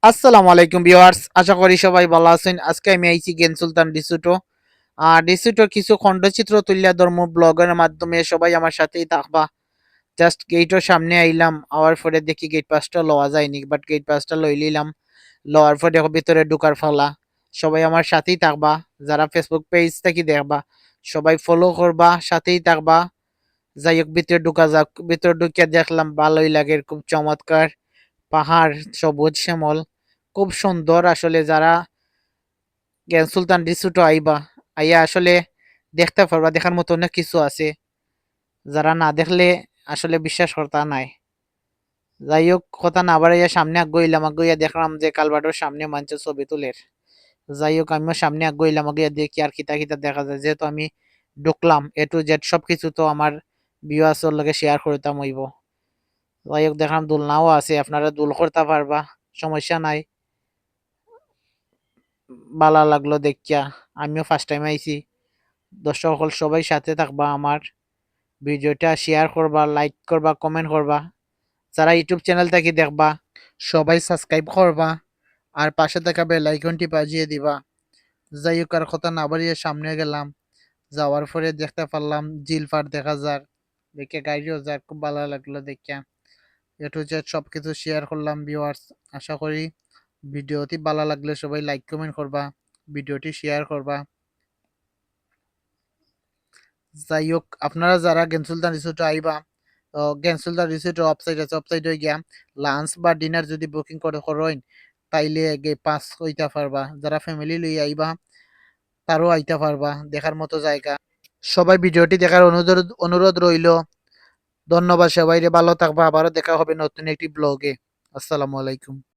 আসসালামু আলাইকুম ভিউয়ার্স, আশা করি সবাই ভালো আছেন। আজকে আমি আইছি গেন সুলতান ডিসুটো। ডিসুটোর কিছু খণ্ডচিত্র তুলিয়া ধর্ম ব্লগের মাধ্যমে সবাই আমার সাথেই থাকবা। জাস্ট গেটের সামনে আইলাম, আওয়ার পরে দেখি গেট পাসটা লওয়া যায়নি, বাট গেট পাসটা লই লিলাম। লওয়ার পরে দেখো ভিতরে ঢুকার ফালা। সবাই আমার সাথেই থাকবা। যারা ফেসবুক পেজ থেকে দেখবা সবাই ফলো করবা, সাথেই থাকবা। যাই হোক, ভিতরে ঢুকা যাক। ভিতরে ঢুকিয়া দেখলাম ভালোই লাগে, খুব চমৎকার পাহাড়, সবুজ শ্যামল, খুব সুন্দর। আসলে যারা জ্ঞান সুলতান ডিসুটো আইবা, আইয়া আসলে দেখতে পারবা, দেখার মতো অনেক কিছু আছে। যারা না দেখলে আসলে বিশ্বাস করতা নাই। যাই হোক, কথা না বাড়াইয়া সামনে আগাইলাম। আগাইয়া দেখলাম যে কালভার্টের সামনে মানুষের ছবি তুলের। যাই হোক, আমিও সামনে আগাইলাম। আগাইয়া দেখি আর কিতা কিতা দেখা যায়। যেহেতু আমি ঢুকলাম, এ টু জেড সবকিছু তো আমার ভিউয়ার্সের লগে শেয়ার করতাম হইব। যাই হোক, দেখলাম দোলনাও আছে, আপনারা দোল করতে পারবা, সমস্যা নাই। ভালো লাগলো দেখিয়া। আমিও ফার্স্ট টাইম আইছি। দর্শক সকল সবাই সাথে থাকবা, আমার ভিডিওটা শেয়ার করবা, লাইক করবা, কমেন্ট করবা। যারা ইউটিউব চ্যানেল থেকে দেখবা সবাই সাবস্ক্রাইব করবা, আর পাশে থাকা বেল আইকনটি বাজিয়ে দিবা। যাই হোক, আর কথা না বাড়িয়ে সামনে গেলাম। যাওয়ার পরে দেখতে পারলাম ঝিল পাড় দেখা যাক, দেখে গাড়িও যাক, খুব ভালো লাগলো দেখিয়া। এটু যে সবকিছু শেয়ার করলাম ভিউয়ার্স। আশা করি ভিডিওটি ভালো লাগলে সবাই লাইক কমেন্ট করবা, ভিডিওটি শেয়ার করবা। যাই হোক, আপনারা যারা গেন সুলতান রিসোর্টে আইবা, গেন সুলতান রিসোর্টের ওয়েবসাইট আছে, ওয়েবসাইটে গিয়া লাঞ্চ বা ডিনার যদি বুকিং করে করেন, তাইলে গে পাস হইতে পারবা। যারা ফ্যামিলি লই আইবা তারও আইতে পারবা, দেখার মতো জায়গা। সবাই ভিডিওটি দেখার অনুরোধ অনুরোধ রইল। ধন্যবাদ সবাইরে, ভালো থাকবা। আবারও দেখা হবে নতুন একটি ব্লগে। আসসালামু আলাইকুম।